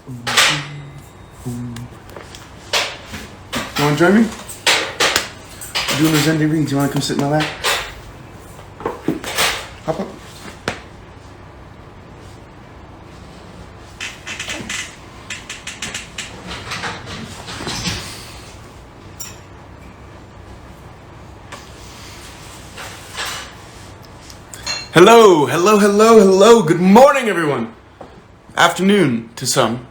You want to join me? We're doing Rosende reads. You want to come sit in my lap? Hop up. Hello, hello, hello, hello. Good morning, everyone. Afternoon to some.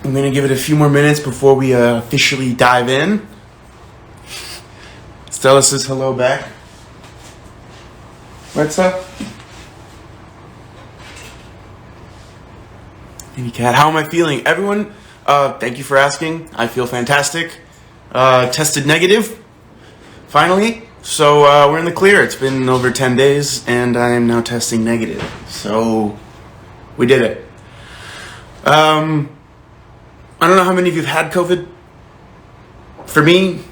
I'm going to give it a few more minutes before we officially dive in. Stella says hello back. What's up? Baby cat, how am I feeling? Everyone, thank you for asking. I feel fantastic. Tested negative, finally. So we're in the clear. It's been over 10 days, and I am now testing negative. So we did it. I don't know how many of you have had COVID. For me,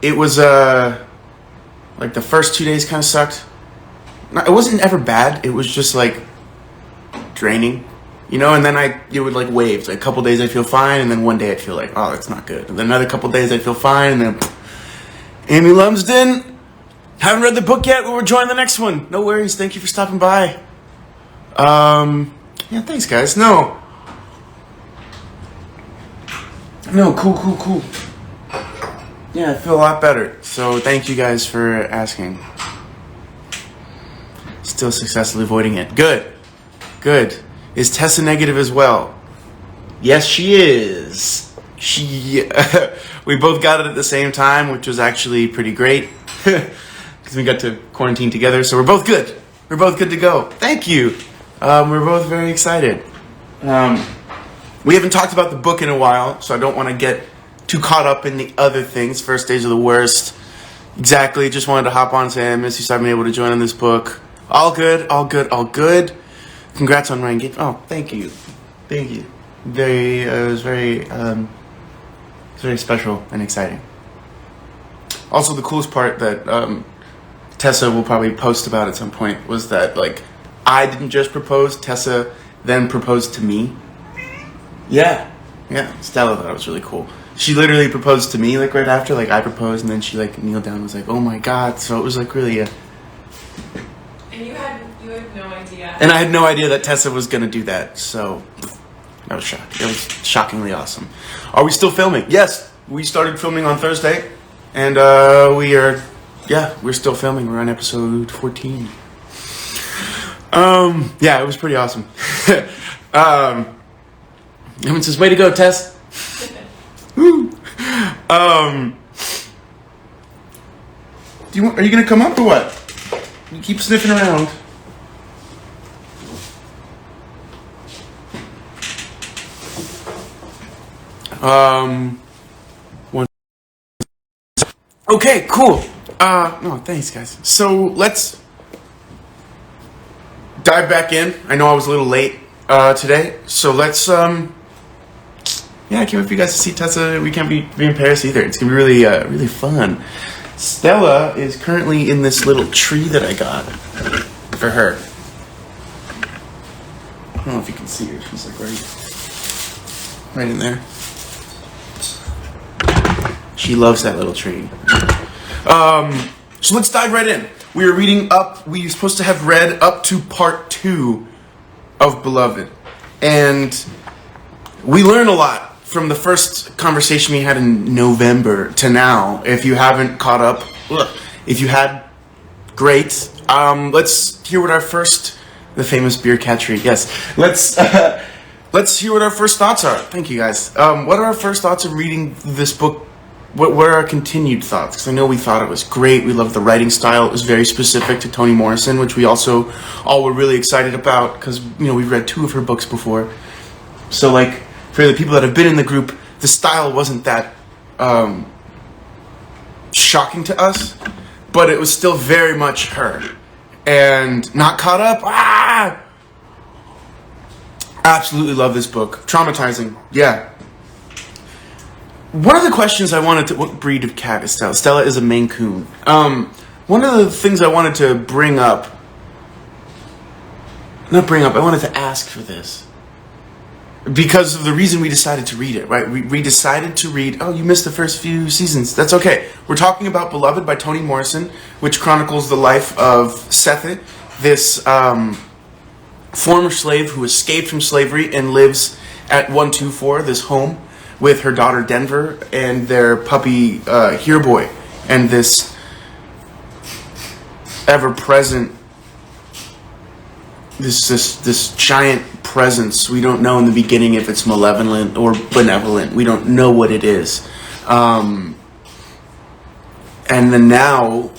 it was like the first 2 days kind of sucked. It wasn't ever bad. It was just like draining, you know. And then it would like waves. Like a couple days I'd feel fine, and then one day I'd feel like, oh, that's not good. And then another couple days I'd feel fine, and then Amy Lumsden. Haven't read the book yet, but we're joining the next one. No worries. Thank you for stopping by. Yeah, thanks, guys. No, cool. Yeah, I feel a lot better. So thank you guys for asking. Still successfully avoiding it. Good. Is Tessa negative as well? Yes, she is. We both got it at the same time, which was actually pretty great. Because we got to quarantine together. So we're both good. We're both good to go. Thank you. We're both very excited. We haven't talked about the book in a while, so I don't want to get too caught up in the other things. First days are the worst. Exactly. Just wanted to hop on and say I miss you, so I've been able to join on this book. All good. Congrats on writing it. Oh, thank you. It was very special and exciting. Also, the coolest part that Tessa will probably post about at some point was that like I didn't just propose. Tessa then proposed to me. Yeah, Stella thought it was really cool. She literally proposed to me like right after, like I proposed, and then she like kneeled down and was like, oh my god. So it was like really And you had no idea. And I had no idea that Tessa was gonna do that, so I was shocked. It was shockingly awesome. Are we still filming? Yes, we started filming on Thursday, and we're still filming. We're on episode 14. Yeah, it was pretty awesome. Everyone says, way to go, Tess. Woo. Are you going to come up or what? You keep sniffing around. Okay, cool. No, thanks, guys. So let's dive back in. I know I was a little late today, so let's I can't wait for you guys to see Tessa. We can't be in Paris either. It's gonna be really fun. Stella is currently in this little tree that I got for her. I don't know if you can see her. She's like right in there. She loves that little tree. So let's dive right in. We are reading up. We are supposed to have read up to part 2 of Beloved, and we learn a lot from the first conversation we had in November to now. If you haven't caught up, if you had, great. Let's hear what the famous beer cat tree. Yes, let's hear what our first thoughts are. Thank you, guys. What are our first thoughts of reading this book? What are our continued thoughts? Because I know we thought it was great. We loved the writing style. It was very specific to Toni Morrison, which we also all were really excited about because we've read 2 of her books before. So like, for the people that have been in the group, the style wasn't that shocking to us, but it was still very much her. And not caught up. Absolutely love this book. Traumatizing. Yeah. One of the questions I wanted to... What breed of cat is Stella? Stella is a Maine Coon. One one of the things I wanted to I wanted to ask for this. Because of the reason we decided to read it, right? We decided to read, oh, you missed the first few seasons. That's okay. We're talking about Beloved by Toni Morrison, which chronicles the life of Sethe, this former slave who escaped from slavery and lives at 124, this home, with her daughter Denver and their puppy Here Boy, and this ever-present, this giant presence. We don't know in the beginning if it's malevolent or benevolent. We don't know what it is. And then now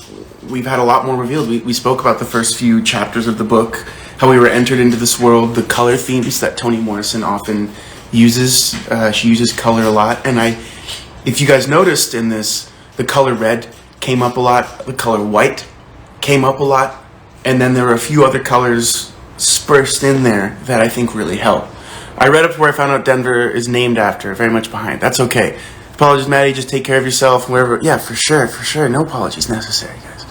we've had a lot more revealed. We spoke about the first few chapters of the book, how we were entered into this world, the color themes that Toni Morrison often uses. She uses color a lot. And if you guys noticed in this, the color red came up a lot, the color white came up a lot, and then there were a few other colors dispersed in there that I think really help. I read up to where I found out Denver is named after, very much behind. That's okay. Apologies, Maddie, just take care of yourself, wherever. Yeah, for sure. No apologies necessary, guys.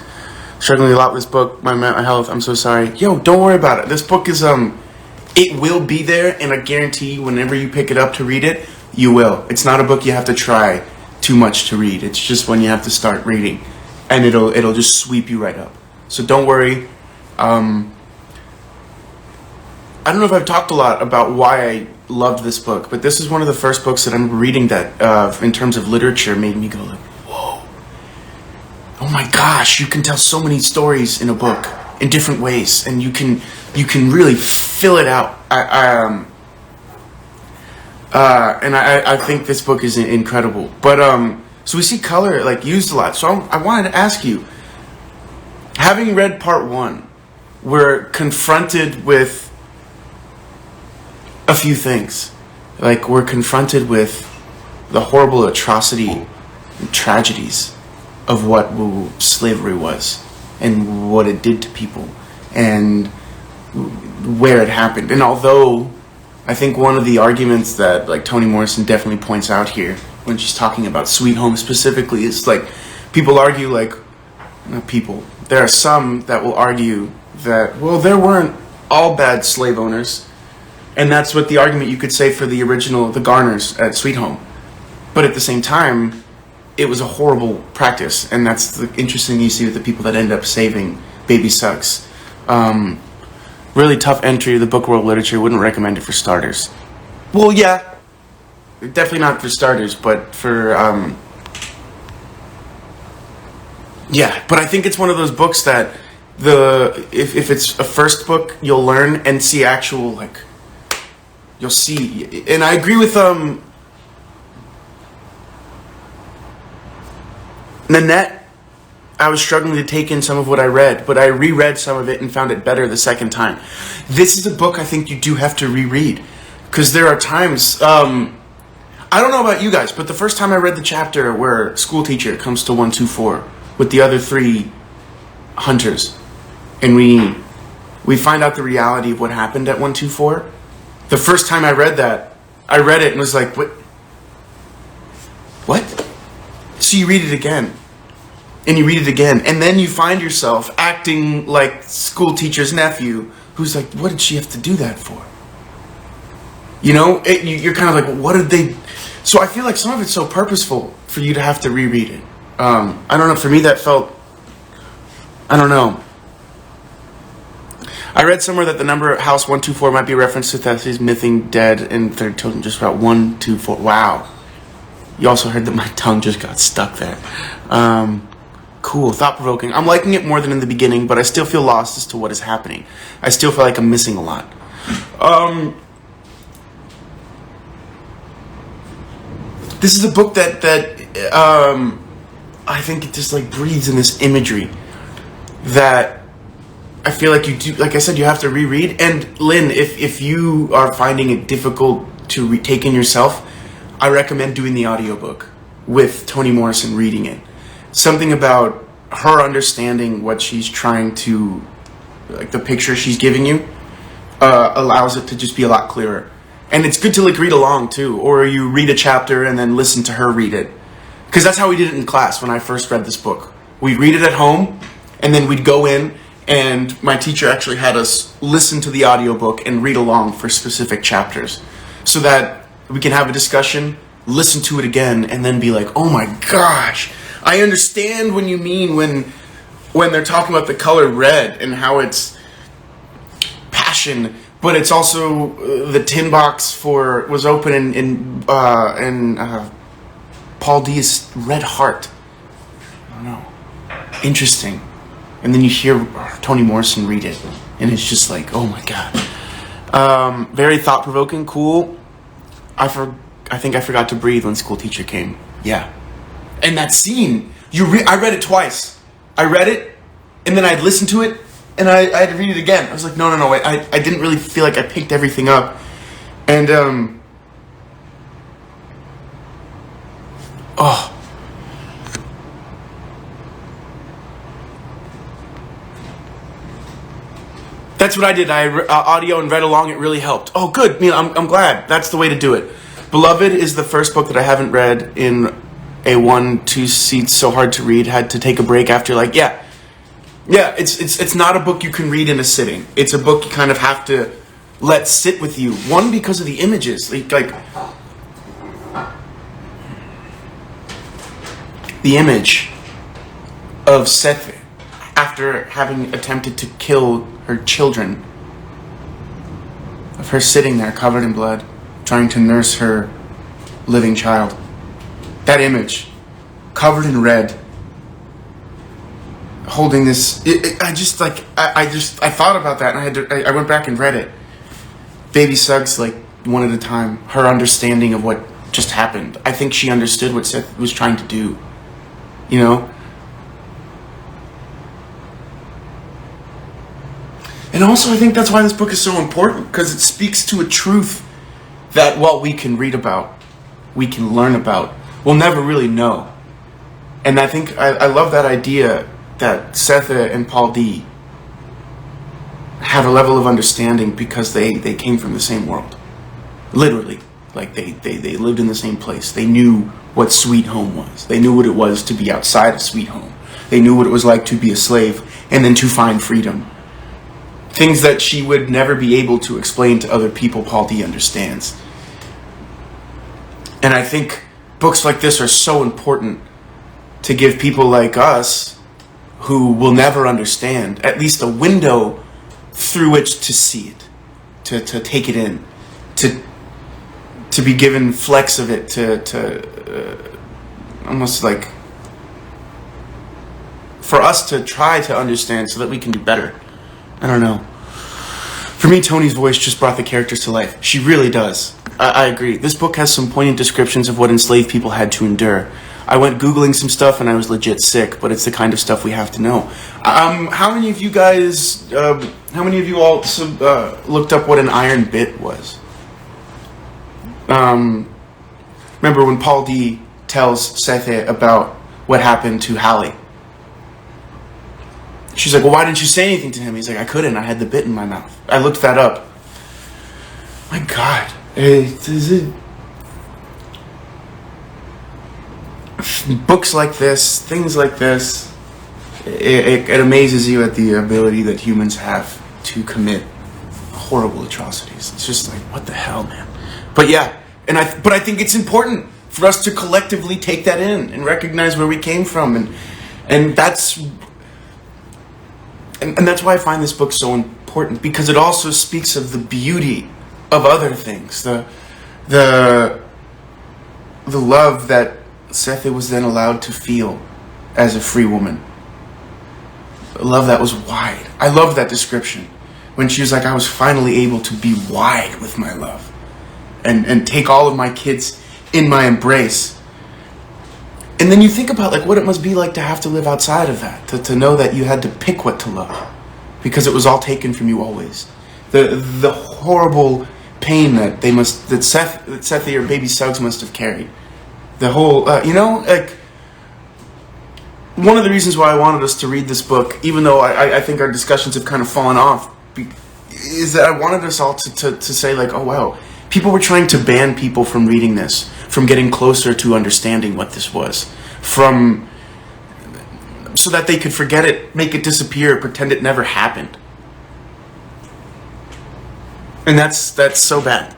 Struggling a lot with this book, my mental health, I'm so sorry. Yo, don't worry about it. This book is, it will be there, and I guarantee whenever you pick it up to read it, you will. It's not a book you have to try too much to read. It's just one you have to start reading, and it'll just sweep you right up. So don't worry. I don't know if I've talked a lot about why I loved this book, but this is one of the first books that I'm reading that, in terms of literature, made me go like, whoa. Oh my gosh, you can tell so many stories in a book in different ways, and you can really fill it out. I think this book is incredible. But so we see color like used a lot. So I wanted to ask you, having read part 1, we're confronted with a few things. Like, we're confronted with the horrible atrocity and tragedies of what slavery was and what it did to people and where it happened. And although I think one of the arguments that like Toni Morrison definitely points out here when she's talking about Sweet Home specifically is like, people argue like, not people, there are some that will argue that, well, there weren't all bad slave owners. And that's what the argument you could say for the original, the Garners at Sweet Home. But at the same time, it was a horrible practice. And that's the interesting thing you see with the people that end up saving Baby Sucks. Really tough entry of the book world literature. Wouldn't recommend it for starters. Well, yeah. Definitely not for starters, but for... yeah, but I think it's one of those books that if it's a first book, you'll learn and see actual, like... You'll see, and I agree with Nanette. I was struggling to take in some of what I read, but I reread some of it and found it better the second time. This is a book I think you do have to reread, because there are times, I don't know about you guys, but the first time I read the chapter where school teacher comes to 124 with the other 3 hunters, and we find out the reality of what happened at 124, the first time I read that, I read it and was like, what? So you read it again. And you read it again. And then you find yourself acting like school teacher's nephew, who's like, what did she have to do that for? You know, you're kind of like, what did they... So I feel like some of it's so purposeful for you to have to reread it. I don't know, for me that felt... I don't know. I read somewhere that the number house 124 might be a reference to Theseus mything dead in Third Totem, just about 124. Wow. You also heard that my tongue just got stuck there. Cool, thought-provoking. I'm liking it more than in the beginning, but I still feel lost as to what is happening. I still feel like I'm missing a lot. This is a book that I think it just like breathes in this imagery that I feel like you do, like I said, you have to reread. And Lynn, if you are finding it difficult to retake in yourself, I recommend doing the audiobook with Toni Morrison reading it. Something about her understanding what she's trying to, like the picture she's giving you, allows it to just be a lot clearer. And it's good to like read along too, or you read a chapter and then listen to her read it. Because that's how we did it in class when I first read this book. We'd read it at home, and then we'd go in, and my teacher actually had us listen to the audiobook and read along for specific chapters, so that we can have a discussion, listen to it again, and then be like, oh my gosh, I understand when you mean when they're talking about the color red and how it's passion, but it's also the tin box was open in Paul D's red heart. I don't know. Interesting. And then you hear Toni Morrison read it, and it's just like, oh my god. Very thought-provoking, cool. I think I forgot to breathe when school teacher came. Yeah. And that scene, I read it twice. I read it, and then I'd listen to it, and I had to read it again. I was like, no, I didn't really feel like I picked everything up. And, that's what I did. I audio and read along. It really helped. Oh, good. I'm glad. That's the way to do it. Beloved is the first book that I haven't read in a 1-2 seats. So hard to read. Had to take a break after. It's not a book you can read in a sitting. It's a book you kind of have to let sit with you. One, because of the images, like the image of Seth after having attempted to kill her children, of her sitting there covered in blood, trying to nurse her living child. That image, covered in red, holding this. I thought about that, and I went back and read it. Baby Suggs, like one at a time. Her understanding of what just happened. I think she understood what Seth was trying to do. You know. And also, I think that's why this book is so important, because it speaks to a truth that what we can read about, we can learn about, we'll never really know. And I think I love that idea that Sethe and Paul D have a level of understanding because they came from the same world. Literally. Like they lived in the same place. They knew what sweet home was. They knew what it was to be outside of sweet home. They knew what it was like to be a slave and then to find freedom. Things that she would never be able to explain to other people, Paul D understands. And I think books like this are so important to give people like us who will never understand at least a window through which to see it, to take it in, to be given flecks of it, to almost like for us to try to understand so that we can do better. I don't know. For me, Toni's voice just brought the characters to life. She really does. I agree. This book has some poignant descriptions of what enslaved people had to endure. I went Googling some stuff and I was legit sick, but it's the kind of stuff we have to know. How many of you guys, how many of you all looked up what an iron bit was? Remember when Paul D tells Sethe about what happened to Hallie? She's like, well, why didn't you say anything to him? He's like, I couldn't. I had the bit in my mouth. I looked that up. My God. Books like this, things like this, it amazes you at the ability that humans have to commit horrible atrocities. It's just like, what the hell, man? But yeah, but I think it's important for us to collectively take that in and recognize where we came from, and that's why I find this book so important, because it also speaks of the beauty of other things, the love that Sethe was then allowed to feel as a free woman. A love that was wide. I love that description. When she was like, I was finally able to be wide with my love. And take all of my kids in my embrace. And then you think about like what it must be like to have to live outside of that. To know that you had to pick what to love. Because it was all taken from you always. The horrible pain that Sethe or Baby Suggs must have carried. The whole, like, one of the reasons why I wanted us to read this book, even though I think our discussions have kind of fallen off, is that I wanted us all to say, like, oh, wow, people were trying to ban people from reading this, from getting closer to understanding what this was, from so that they could forget it, make it disappear, pretend it never happened. And that's so bad.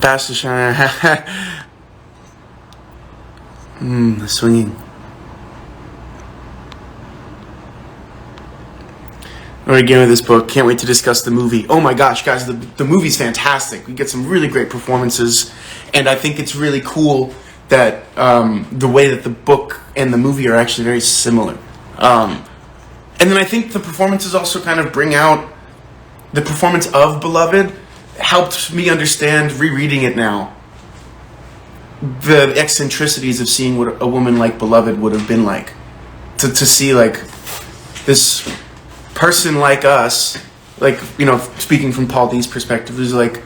Fast to shine. The swinging. Alright, again with this book. Can't wait to discuss the movie. Oh my gosh, guys, the movie's fantastic. We get some really great performances, and I think it's really cool that the way that the book and the movie are actually very similar. And then I think the performances also kind of bring out the performance of Beloved helped me understand, rereading it now, the eccentricities of seeing what a woman like Beloved would have been like. To see like this person like us, like, you know, speaking from Paul D's perspective, is like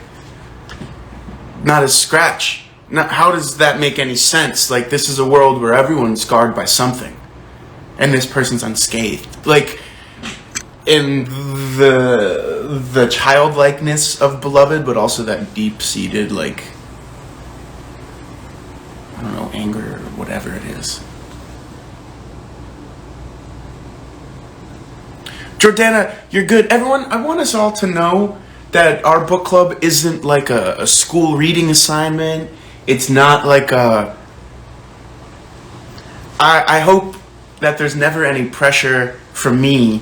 not a scratch. How does that make any sense? Like, this is a world where everyone's scarred by something, and this person's unscathed. Like, in the childlikeness of Beloved, but also that deep-seated, like, I don't know, anger or whatever it is. Jordana, you're good. Everyone, I want us all to know that our book club isn't like a school reading assignment. It's not like a... I hope that there's never any pressure from me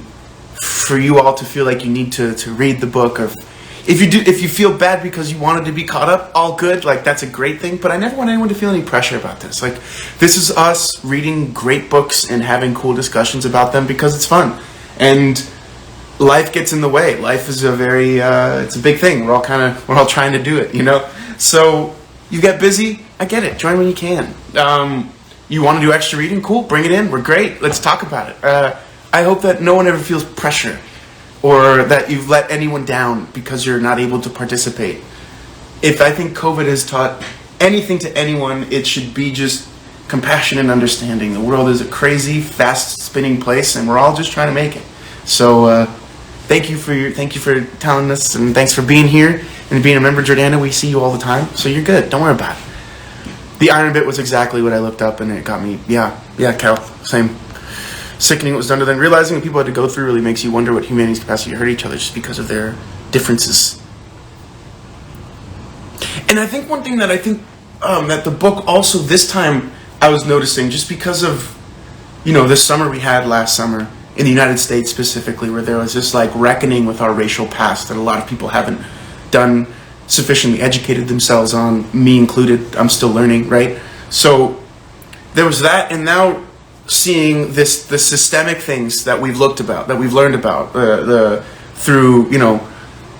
for you all to feel like you need to read the book, or if you feel bad because you wanted to be caught up, all good, like that's a great thing, but I never want anyone to feel any pressure about this. Like, this is us reading great books and having cool discussions about them because it's fun, and life gets in the way. Life is a very it's a big thing. We're all trying to do it, you know. So you get busy, I get it, join when you can. You want to do extra reading, cool, bring it in, we're great, let's talk about it. I hope that no one ever feels pressure, or that you've let anyone down because you're not able to participate. If I think COVID has taught anything to anyone, it should be just compassion and understanding. The world is a crazy, fast spinning place, and we're all just trying to make it. So thank you for telling us, and thanks for being here and being a member. Jordana, we see you all the time, so you're good. Don't worry about it. The iron bit was exactly what I looked up, and it got me. Yeah, Cal, same. Sickening what was done to them. Realizing what people had to go through really makes you wonder what humanity's capacity to hurt each other just because of their differences. And I think one thing that that the book also this time I was noticing, just because of, you know, this summer we had last summer in the United States specifically, where there was this like reckoning with our racial past that a lot of people haven't done sufficiently educated themselves on, me included. I'm still learning, right? So there was that, and now seeing the systemic things that we've learned about through, you know,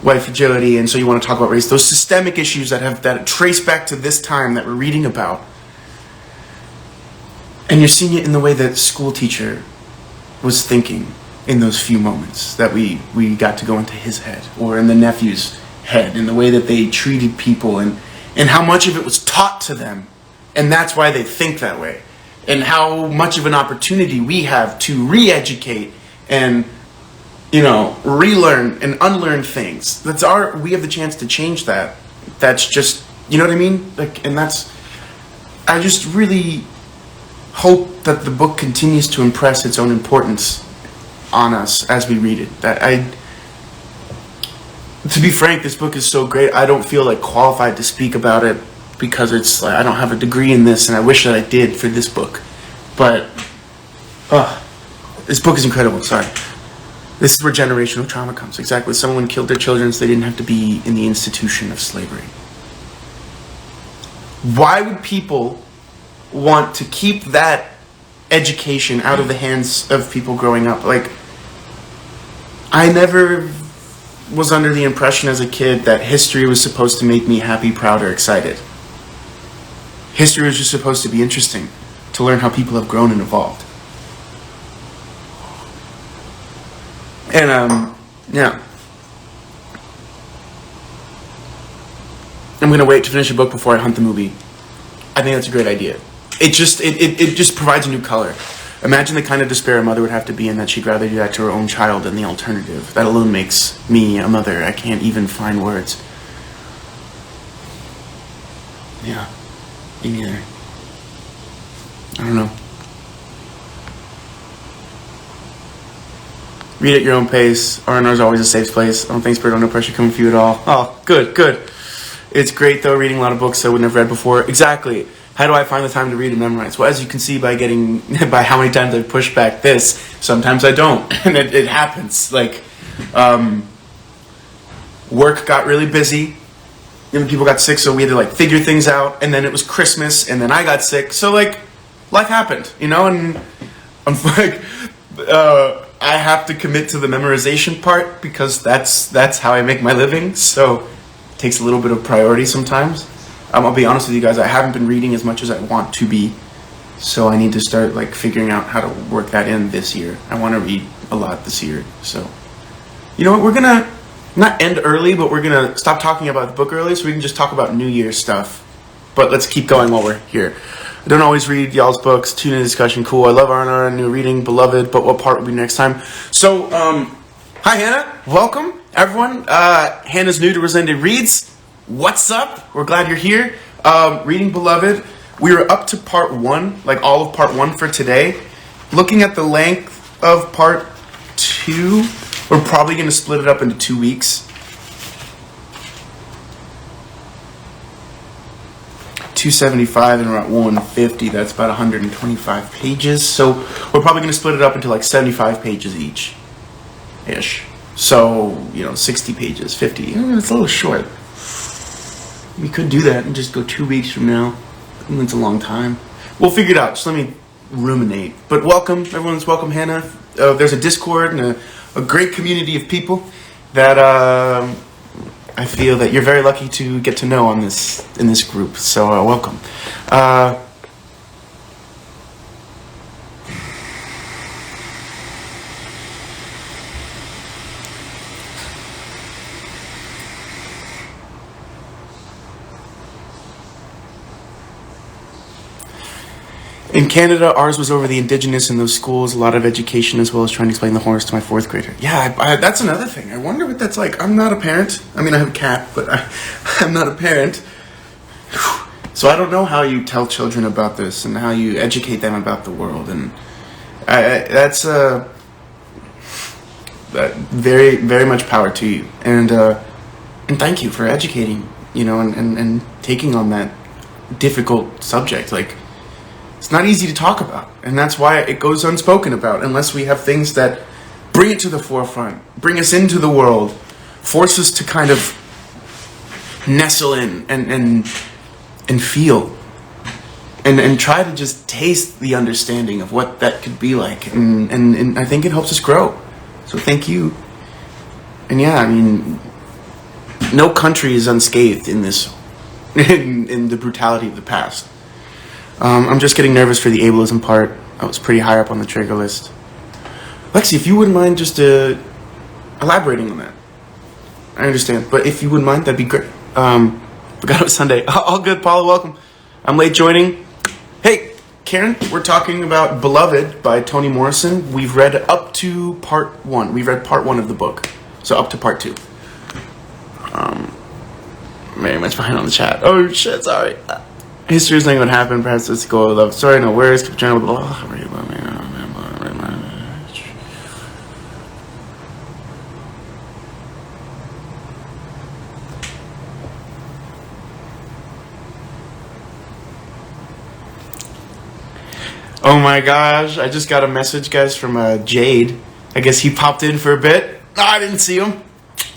white fragility, and so you want to talk about race, those systemic issues that trace back to this time that we're reading about, and you're seeing it in the way that school teacher was thinking in those few moments that we got to go into his head, or in the nephew's head, in the way that they treated people, and how much of it was taught to them, and that's why they think that way. And how much of an opportunity we have to re-educate and, you know, relearn and unlearn things. We have the chance to change that. That's just, you know what I mean? Like, and I just really hope that the book continues to impress its own importance on us as we read it. To be frank, this book is so great, I don't feel like qualified to speak about it, because it's like I don't have a degree in this, and I wish that I did for this book. But this book is incredible. Sorry. This is where generational trauma comes. Exactly. Someone killed their children so they didn't have to be in the institution of slavery. Why would people want to keep that education out of the hands of people growing up? Like, I never was under the impression as a kid that history was supposed to make me happy, proud, or excited. History was just supposed to be interesting, to learn how people have grown and evolved. And, yeah. I'm going to wait to finish a book before I hunt the movie. I think that's a great idea. It just provides a new color. Imagine the kind of despair a mother would have to be in, that she'd rather do that to her own child than the alternative. That alone makes me a mother. I can't even find words. Yeah. Me neither. I don't know. Read at your own pace. R&R is always a safe place. I don't think Spirit, no pressure coming for you at all. Oh, good. It's great though, reading a lot of books I wouldn't have read before. Exactly. How do I find the time to read and memorize? Well, as you can see by by how many times I've pushed back this, sometimes I don't, and it happens. Like, work got really busy, and people got sick, so we had to like figure things out, and then it was Christmas, and then I got sick, so like, life happened, you know, and I'm like, I have to commit to the memorization part because that's how I make my living, so it takes a little bit of priority sometimes. I'll be honest with you guys, I haven't been reading as much as I want to be, so I need to start like figuring out how to work that in this year. I want to read a lot this year, so you know what, we're gonna not end early, but we're gonna stop talking about the book early so we can just talk about New Year's stuff. But let's keep going while we're here. I don't always read y'all's books. Tune in discussion, cool. I love R&R and new reading, beloved, but what part will be next time? So, hi Hannah, welcome everyone. Hannah's new to Rosende Reads. What's up? We're glad you're here. Reading Beloved. We were up to part 1, like all of part 1 for today. Looking at the length of part 2, we're probably going to split it up into 2 weeks. 275 and we're at 150. That's about 125 pages. So we're probably going to split it up into like 75 pages each. Ish. So, 60 pages, 50. It's a little short. We could do that and just go 2 weeks from now. It's a long time. We'll figure it out. Just let me ruminate. But welcome. Everyone's welcome, Hannah. There's a Discord and a great community of people that I feel that you're very lucky to get to know in this group. So welcome. In Canada, ours was over the Indigenous in those schools, a lot of education as well as trying to explain the horse to my 4th grader. Yeah, that's another thing. I wonder what that's like. I'm not a parent. I mean, I have a cat, but I'm not a parent. So I don't know how you tell children about this and how you educate them about the world. And that's very, very much power to you. And thank you for educating, and taking on that difficult subject. Like, it's not easy to talk about, and that's why it goes unspoken about unless we have things that bring it to the forefront, bring us into the world, force us to kind of nestle in and feel and try to just taste the understanding of what that could be like, and I think it helps us grow. So thank you. And yeah, I mean, no country is unscathed in this in the brutality of the past. I'm just getting nervous for the ableism part. I was pretty high up on the trigger list. Lexi, if you wouldn't mind just elaborating on that. I understand, but if you wouldn't mind, that'd be great. Forgot it was Sunday. All good, Paula, welcome. I'm late joining. Hey, Karen, we're talking about Beloved by Toni Morrison. We've read up to part 1. We've read part 1 of the book, so up to part 2. Very much behind on the chat. Oh shit, sorry. History is not going to happen. Perhaps it's go of love. Sorry, no worries. Keep trying to Oh my gosh, I just got a message, guys, from Jade. I guess he popped in for a bit. Oh, I didn't see him.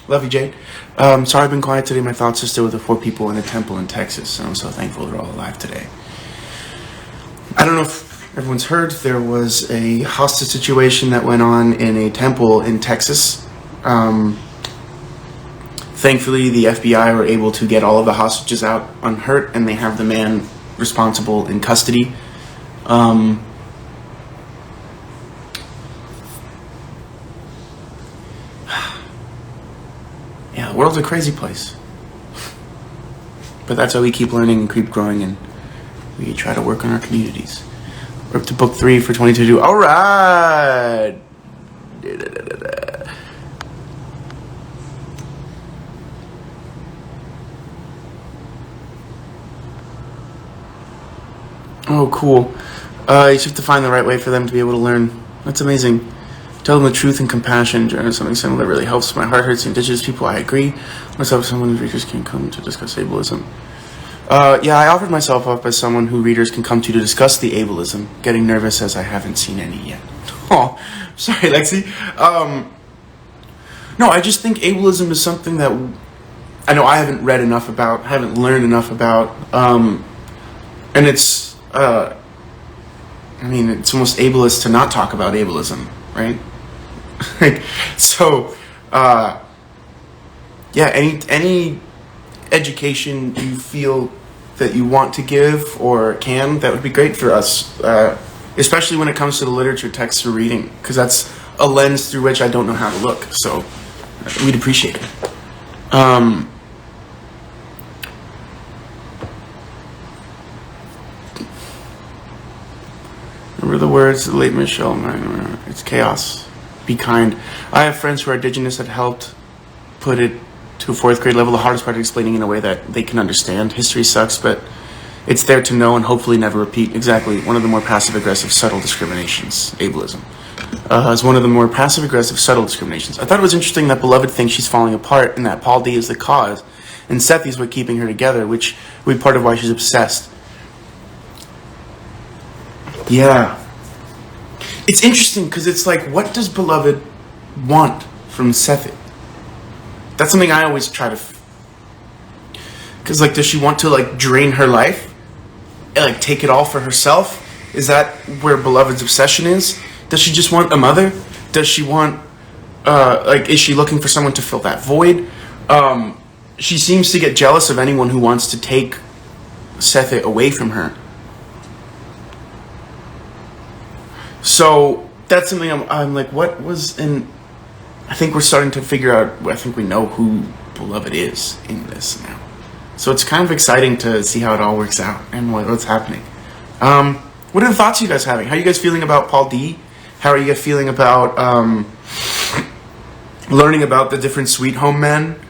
Love you, Jade. Sorry I've been quiet today. My thoughts are still with the 4 people in the temple in Texas, and I'm so thankful they're all alive today. I don't know if everyone's heard, there was a hostage situation that went on in a temple in Texas. Thankfully, the FBI were able to get all of the hostages out unhurt, and they have the man responsible in custody. Yeah, the world's a crazy place. But that's how we keep learning and keep growing, and we try to work on our communities. We're up to book 3 for 2022. All right. Oh, cool. You just have to find the right way for them to be able to learn. That's amazing. Tell them the truth and compassion during something similar that really helps. My heart hurts indigenous people. I agree. Myself, someone whose readers can come to discuss ableism. Yeah, I offered myself up as someone who readers can come to discuss the ableism. Getting nervous as I haven't seen any yet. Oh, sorry, Lexi. No, I just think ableism is something that I know I haven't read enough about, haven't learned enough about, and it's, I mean, it's almost ableist to not talk about ableism, right? So, yeah, any education you feel that you want to give or can, that would be great for us, especially when it comes to the literature texts we're reading, because that's a lens through which I don't know how to look, so we'd appreciate it. Remember the words of the late Michelle, it's chaos, be kind. I have friends who are indigenous that helped put it to a 4th grade level. The hardest part is explaining in a way that they can understand. History sucks, but it's there to know and hopefully never repeat. Exactly, one of the more passive-aggressive, subtle discriminations, ableism. Is one of the more passive-aggressive, subtle discriminations. I thought it was interesting that Beloved thinks she's falling apart and that Paul D is the cause, and Sethi is what keeping her together, which would be part of why she's obsessed. Yeah. It's interesting because it's like, what does Beloved want from Sethi? That's something I always try to... Because, like, does she want to, like, drain her life? And, like, take it all for herself? Is that where Beloved's obsession is? Does she just want a mother? Does she want... like, is she looking for someone to fill that void? She seems to get jealous of anyone who wants to take Sethi away from her. So that's something I'm like, what was in... I think we're starting to figure out, I think we know who Beloved is in this now. So it's kind of exciting to see how it all works out and what's happening. What are the thoughts you guys having? How are you guys feeling about Paul D? How are you guys feeling about learning about the different Sweet Home men?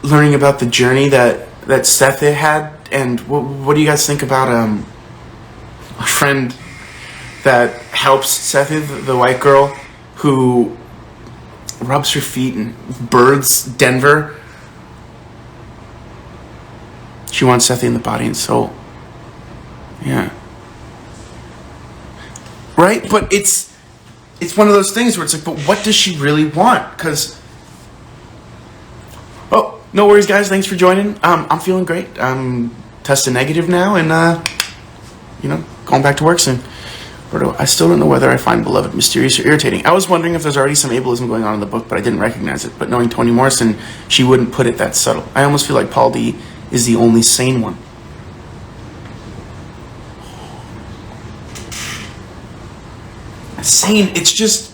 Learning about the journey that Sethi had? And what do you guys think about a friend that helps Sethi, the white girl, who rubs her feet and birds Denver? She wants Sethi in the body and soul. Yeah. Right? But it's one of those things where it's like, but what does she really want? Because... Oh, no worries, guys. Thanks for joining. I'm feeling great. I'm testing negative now and, you know, going back to work soon. I still don't know whether I find Beloved mysterious or irritating. I was wondering if there's already some ableism going on in the book, but I didn't recognize it. But knowing Toni Morrison, she wouldn't put it that subtle. I almost feel like Paul D is the only sane one. Sane, it's just...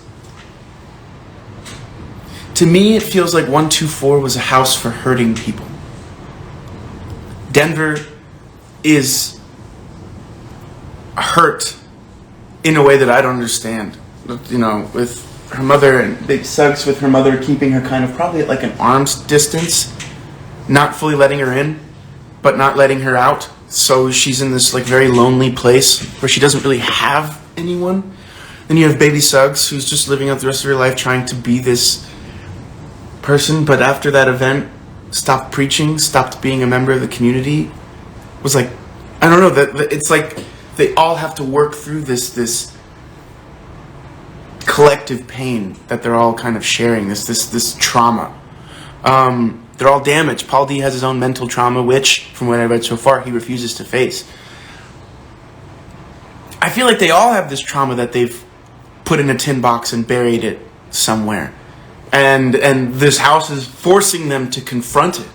To me, it feels like 124 was a house for hurting people. Denver is hurt in a way that I don't understand. You know, with her mother and big sucks with her mother keeping her kind of probably at like an arm's distance, not fully letting her in, but not letting her out. So she's in this like very lonely place where she doesn't really have anyone. Then you have baby Suggs, who's just living out the rest of her life trying to be this person, but after that event, stopped preaching, stopped being a member of the community. Was like, I don't know, that it's like they all have to work through this collective pain that they're all kind of sharing, this trauma. They're all damaged. Paul D has his own mental trauma, which, from what I read so far, he refuses to face. I feel like they all have this trauma that they've put in a tin box and buried it somewhere. And this house is forcing them to confront it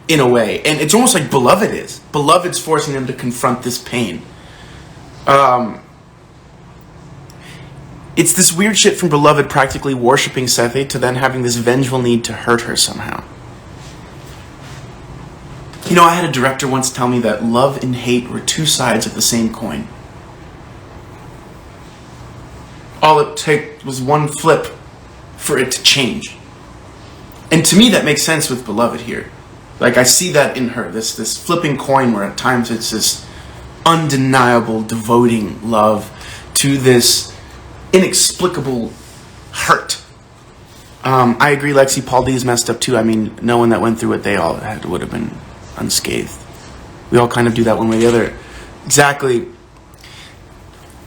in a way. And it's almost like Beloved is. Beloved's forcing them to confront this pain. It's this weird shit from Beloved practically worshipping Sethi to then having this vengeful need to hurt her somehow. You know, I had a director once tell me that love and hate were two sides of the same coin. All it took was one flip for it to change. And to me that makes sense with Beloved here. Like, I see that in her, this flipping coin where at times it's this undeniable devoting love to this inexplicable hurt. I agree, Lexi. Paul D is messed up too. I mean, no one that went through what they all had would have been unscathed. We all kind of do that one way or the other. Exactly.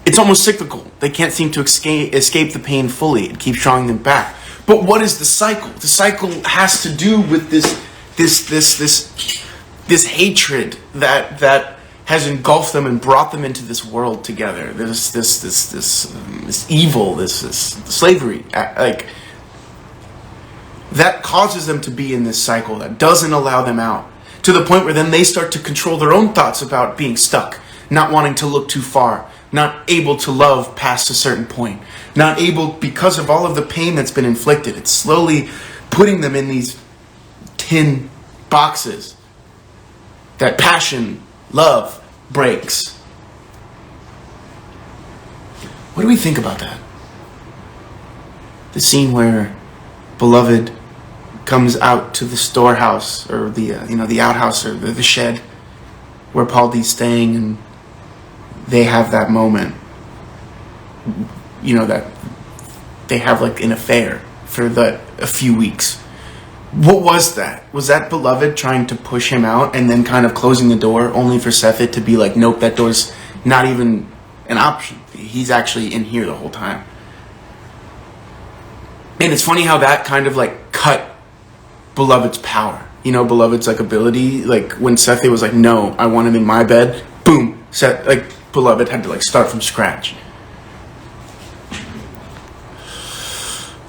It's almost cyclical. They can't seem to escape the pain fully. It keeps drawing them back. But what is the cycle? The cycle has to do with this hatred that has engulfed them and brought them into this world together. There's this evil, this slavery, like that causes them to be in this cycle that doesn't allow them out, to the point where then they start to control their own thoughts about being stuck, not wanting to look too far, not able to love past a certain point, not able, because of all of the pain that's been inflicted. It's slowly putting them in these tin boxes that passion, love, breaks. What do we think about that? The scene where beloved comes out to the storehouse, or the the outhouse, or the shed where Paul D's staying, and they have that moment, that they have like an affair for a few weeks. What was that? Was that beloved trying to push him out and then kind of closing the door, only for Sethit to be like, nope, that door's not even an option. He's actually in here the whole time. And it's funny how that kind of like cut beloved's power. Beloved's like ability. Like when Sethit was like, no, I want him in my bed. Boom. Beloved had to like start from scratch.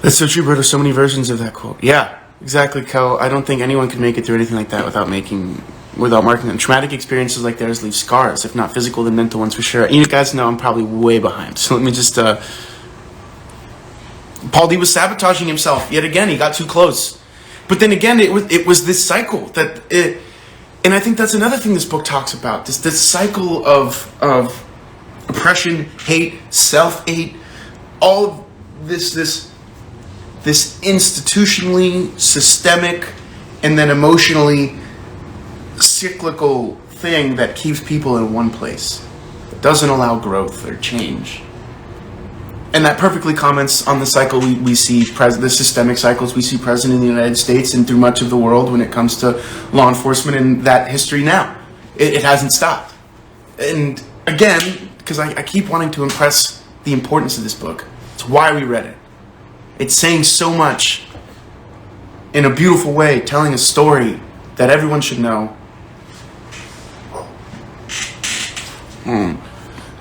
That's so true, bro. There's so many versions of that quote. Yeah. Exactly, Kel. I don't think anyone could make it through anything like that without marking them. Traumatic experiences like theirs leave scars, if not physical, then mental ones for sure. You guys know I'm probably way behind, so let me just... Paul D was sabotaging himself. Yet again, he got too close. But then again, it was this cycle and I think that's another thing this book talks about. This cycle of oppression, hate, self-hate, all of this institutionally systemic and then emotionally cyclical thing that keeps people in one place. It doesn't allow growth or change. And that perfectly comments on the cycle we see, the systemic cycles we see present in the United States and through much of the world when it comes to law enforcement and that history now. It hasn't stopped. And again, because I keep wanting to impress the importance of this book, it's why we read it. It's saying so much in a beautiful way, telling a story that everyone should know.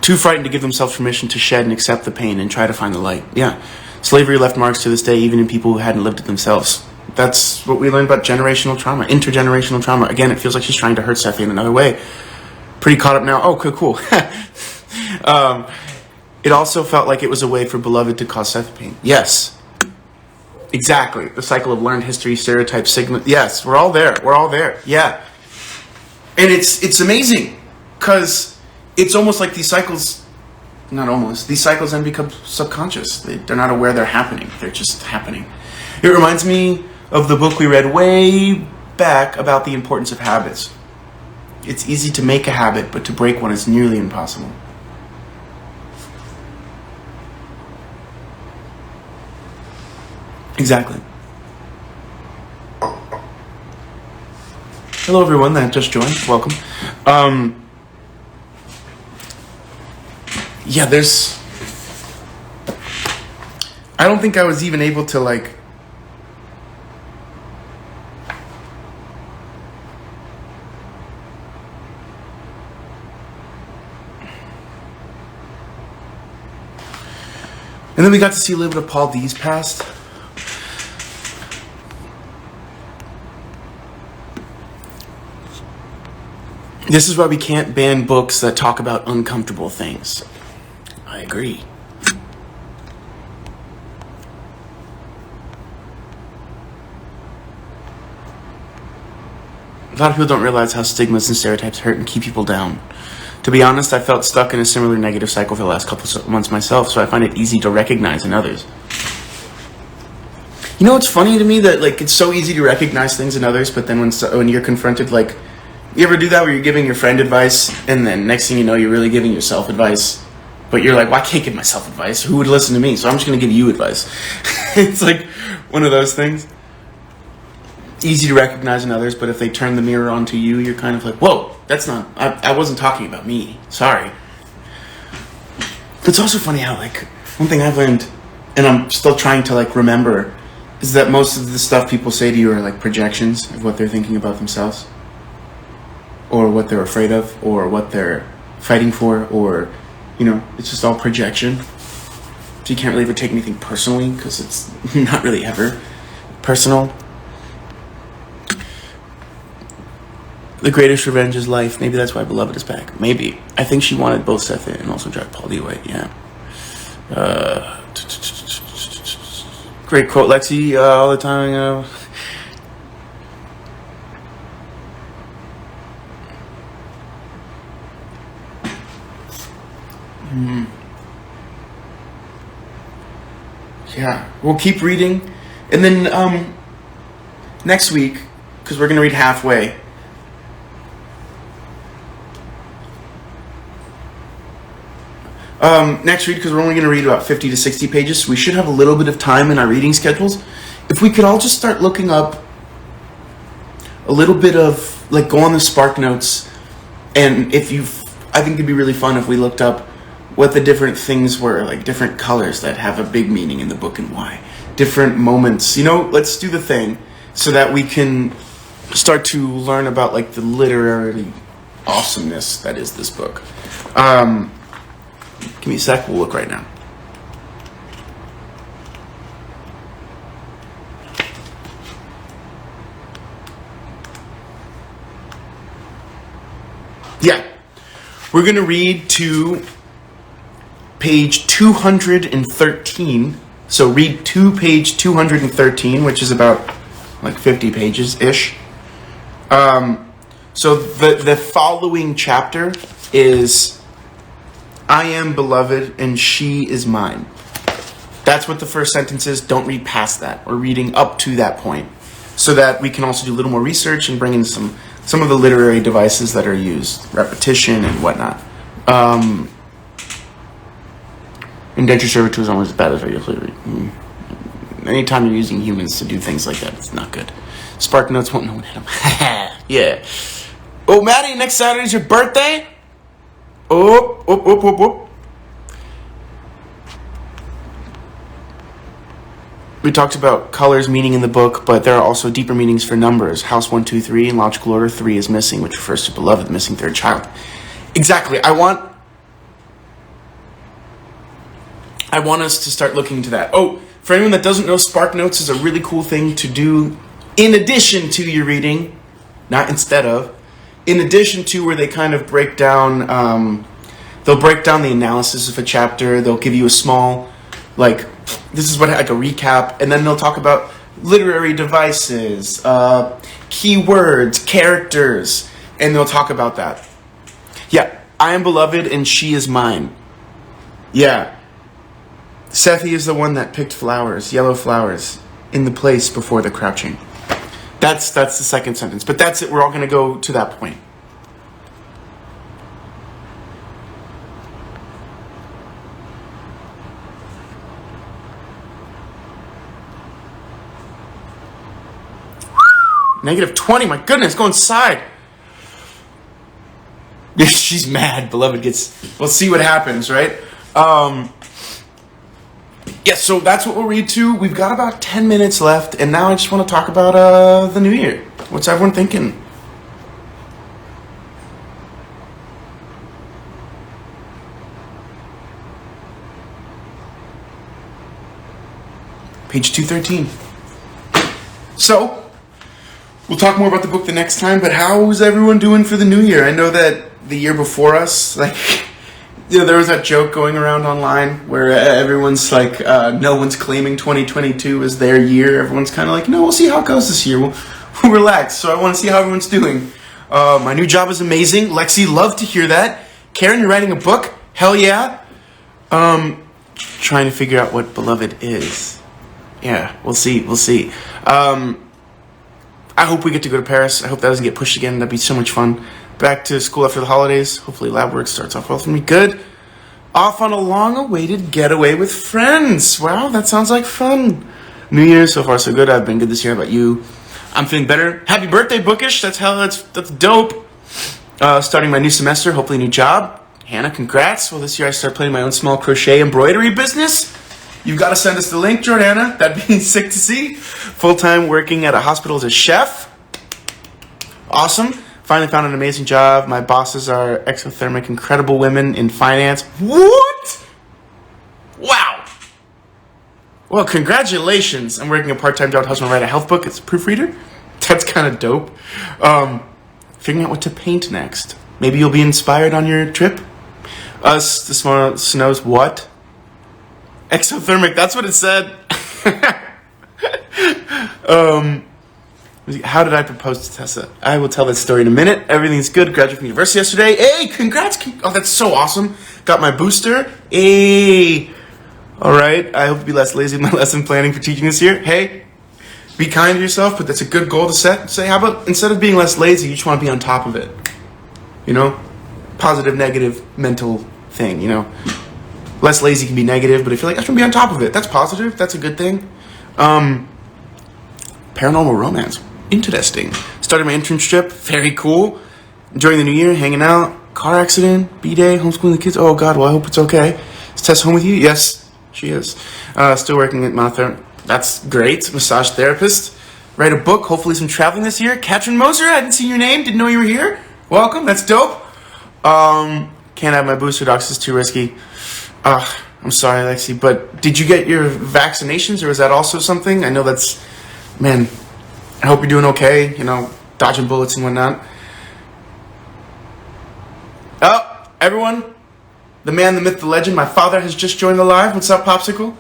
Too frightened to give themselves permission to shed and accept the pain and try to find the light. Yeah. Slavery left marks to this day, even in people who hadn't lived it themselves. That's what we learned about generational trauma, intergenerational trauma. Again, it feels like she's trying to hurt Sethit in another way. Pretty caught up now. Oh, cool. It also felt like it was a way for beloved to cause Sethit pain. Yes. Exactly. The cycle of learned history, stereotype, sigma. Yes, we're all there. Yeah. And it's amazing because it's almost like these cycles, these cycles then become subconscious. They're not aware they're happening. They're just happening. It reminds me of the book we read way back about the importance of habits. It's easy to make a habit, but to break one is nearly impossible. Exactly. Hello everyone that just joined. Welcome. Yeah, I don't think I was even able to like and then we got to see a little bit of Paul D's past. This is why we can't ban books that talk about uncomfortable things. I agree. A lot of people don't realize how stigmas and stereotypes hurt and keep people down. To be honest, I felt stuck in a similar negative cycle for the last couple of months myself, so I find it easy to recognize in others. You know what's funny to me? That like it's so easy to recognize things in others, but then when you're confronted, like, you ever do that where you're giving your friend advice and then next thing you know you're really giving yourself advice? But you're like, well, I can't give myself advice. Who would listen to me? So I'm just going to give you advice. It's like one of those things. Easy to recognize in others, but if they turn the mirror onto you, you're kind of like, whoa, that's not, I wasn't talking about me. Sorry. It's also funny how, like, one thing I've learned, and I'm still trying to, like, remember, is that most of the stuff people say to you are, like, projections of what they're thinking about themselves. Or what they're afraid of, or what they're fighting for, or, you know, it's just all projection. So you can't really ever take anything personally, because it's not really ever personal. The greatest revenge is life. Maybe that's why Beloved is back. Maybe. I think she wanted both Seth and also drive Paul D away. Yeah. Great quote, Lexi. All the time. Yeah. We'll keep reading. And then next week, because we're going to read halfway. Next week, because we're only going to read about 50 to 60 pages, so we should have a little bit of time in our reading schedules. If we could all just start looking up a little bit of, like, go on the Spark Notes, and I think it'd be really fun if we looked up what the different things were, like different colors that have a big meaning in the book and why. Different moments. You know, let's do the thing so that we can start to learn about, like, the literary awesomeness that is this book. Give me a sec, we'll look right now. Yeah. We're going to read to page 213. So read to page 213, which is about like 50 pages-ish. So the following chapter is I am beloved and she is mine. That's what the first sentence is. Don't read past that. We're reading up to that point so that we can also do a little more research and bring in some of the literary devices that are used, repetition and whatnot. Indenture servitude is almost as bad as regular slavery. Anytime you're using humans to do things like that, it's not good. Spark Notes won't know what hit them. Yeah. Oh, Maddie, next Saturday's your birthday? Oh. We talked about colors meaning in the book, but there are also deeper meanings for numbers. House 1, 2, 3 in logical order, 3 is missing, which refers to beloved, the missing third child. Exactly. I want us to start looking into that. Oh, for anyone that doesn't know, Spark Notes is a really cool thing to do in addition to your reading, not instead of. In addition to where they kind of break down, they'll break down the analysis of a chapter. They'll give you a small, like, this is what, like a recap, and then they'll talk about literary devices, keywords, characters, and they'll talk about that. Yeah, I am beloved and she is mine. Yeah. Sethi is the one that picked flowers, yellow flowers, in the place before the crouching. That's the second sentence. But that's it. We're all going to go to that point. -20. My goodness, go inside. She's mad. Beloved gets... We'll see what happens, right? Yeah, so that's what we'll read to. We've got about 10 minutes left, and now I just want to talk about the new year. What's everyone thinking? Page 213. So, we'll talk more about the book the next time, but how's everyone doing for the new year? I know that the year before us, like... You know, there was that joke going around online where everyone's like, no one's claiming 2022 as their year. Everyone's kind of like, no, we'll see how it goes this year. We'll relax. So I want to see how everyone's doing. My new job is amazing. Lexi, love to hear that. Karen, you're writing a book? Hell yeah. Trying to figure out what beloved is. Yeah, we'll see. I hope we get to go to Paris. I hope that doesn't get pushed again. That'd be so much fun. Back to school after the holidays. Hopefully lab work starts off well for me. Good. off on a long-awaited getaway with friends. Wow, that sounds like fun. New Year, so far so good. I've been good this year. How about you? I'm feeling better. Happy birthday, Bookish. That's dope. Starting my new semester, hopefully a new job. Hannah, congrats. Well, this year I start planning my own small crochet embroidery business. You've got to send us the link, Jordana. That'd be sick to see. Full-time working at a hospital as a chef. Awesome. Finally found an amazing job. My bosses are exothermic, incredible women in finance. What? Wow. Well, congratulations. I'm working a part-time job to help me write a health book. It's a proofreader. That's kind of dope. Figuring out what to paint next. Maybe you'll be inspired on your trip. Us, the snow's what? Exothermic, that's what it said. How did I propose to Tessa? I will tell that story in a minute. Everything's good. Graduated from university yesterday. Hey, congrats. Oh, that's so awesome. Got my booster. Hey. All right. I hope to be less lazy with my lesson planning for teaching this year. Hey, be kind to yourself, but that's a good goal to set. Say, how about instead of being less lazy, you just want to be on top of it. You know? Positive, negative, mental thing, you know? Less lazy can be negative, but if you're like, I just want to be on top of it, that's positive. That's a good thing. Paranormal romance. Interesting. Started my internship. Very cool. Enjoying the new year, hanging out. Car accident, B-Day, homeschooling the kids. Oh, God, well, I hope it's okay. Is Tess home with you? Yes, she is. Still working at Mouth. That's great. Massage therapist. Write a book. Hopefully some traveling this year. Katrin Moser, I didn't see your name. Didn't know you were here. Welcome. That's dope. Can't have my booster, docs. It's too risky. I'm sorry, Lexi, but did you get your vaccinations, or is that also something? I know that's... Man, I hope you're doing okay, you know, dodging bullets and whatnot. Oh, everyone, the man, the myth, the legend, my father has just joined the live. What's up, Popsicle?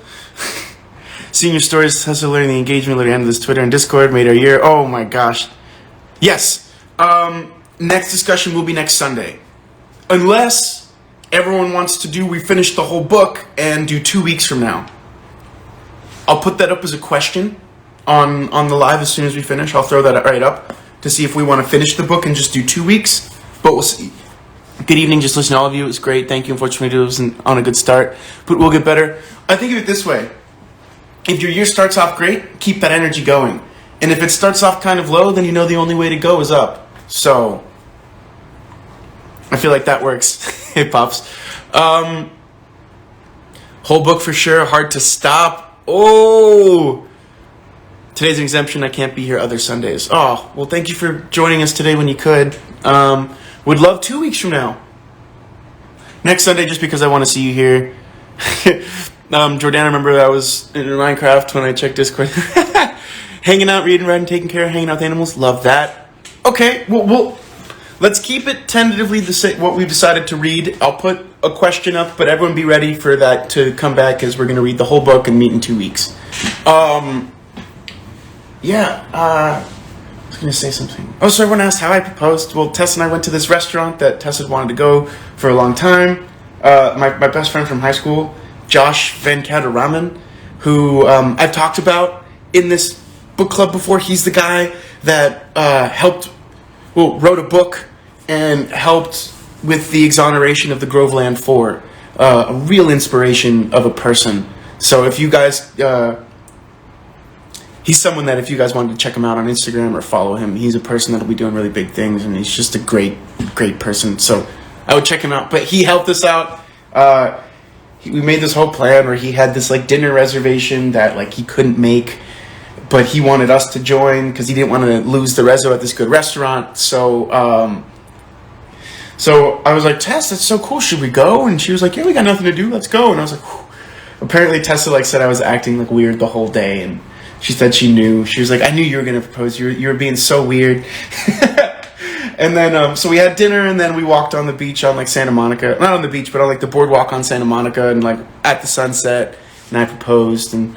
Seeing your stories, Tessa learning the engagement, learning end of this Twitter and Discord made our year. Oh my gosh. Yes, next discussion will be next Sunday. Unless everyone wants to do, we finish the whole book and do 2 weeks from now. I'll put that up as a question on the live as soon as we finish. I'll throw that right up to see if we want to finish the book and just do 2 weeks. But we'll see. Good evening. Just listen to all of you. It was great. Thank you. Unfortunately, it wasn't on a good start, but we'll get better. I think of it this way. If your year starts off great, keep that energy going. And if it starts off kind of low, then you know the only way to go is up. So I feel like that works. Hey, Pops. Whole book for sure. Hard to stop. Oh, today's an exemption. I can't be here other Sundays. Oh, well, thank you for joining us today when you could. Would love 2 weeks from now. Next Sunday, just because I want to see you here. Jordana, remember I was in Minecraft when I checked Discord. Hanging out, reading, writing, taking care, hanging out with animals. Love that. Okay, well, let's keep it tentatively the same, what we've decided to read. I'll put a question up, but everyone be ready for that to come back, because we're going to read the whole book and meet in 2 weeks. I was going to say something. Oh, so everyone asked how I proposed. Well, Tess and I went to this restaurant that Tess had wanted to go for a long time. My best friend from high school, Josh Van Kataraman, who I've talked about in this book club before. He's the guy that wrote a book and helped with the exoneration of the Groveland 4. A real inspiration of a person. So if you guys... he's someone that if you guys wanted to check him out on Instagram or follow him, he's a person that'll be doing really big things, and he's just a great, great person. So I would check him out. But he helped us out. We made this whole plan where he had this like dinner reservation that like he couldn't make, but he wanted us to join because he didn't want to lose the reso at this good restaurant. So I was like, Tess, that's so cool. Should we go? And she was like, yeah, we got nothing to do. Let's go. And I was like, whew. Apparently Tessa like said I was acting like weird the whole day, and she said she knew. She was like, I knew you were going to propose. You were being so weird. And then, so we had dinner, and then we walked on the beach on, like, Santa Monica. Not on the beach, but on, like, the boardwalk on Santa Monica, and, like, at the sunset, and I proposed, and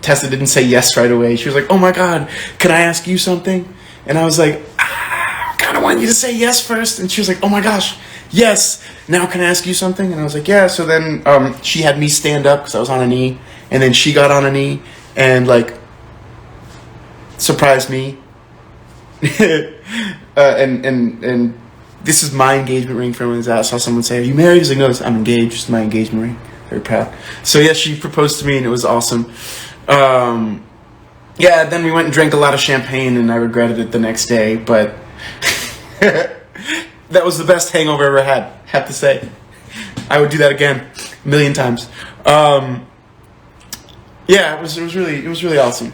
Tessa didn't say yes right away. She was like, oh, my God, can I ask you something? And I was like, I kind of want you to say yes first. And she was like, oh, my gosh, yes. Now can I ask you something? And I was like, yeah. So then she had me stand up because I was on a knee, and then she got on a knee and, like, surprised me. And this is my engagement ring from his ass. I saw someone say, "Are you married?" He's like, "No, I'm engaged. It's my engagement ring." Very proud. So yeah, she proposed to me, and it was awesome. Yeah, then we went and drank a lot of champagne, and I regretted it the next day. But that was the best hangover I ever had. Have to say, I would do that again a million times. Yeah, it was really awesome.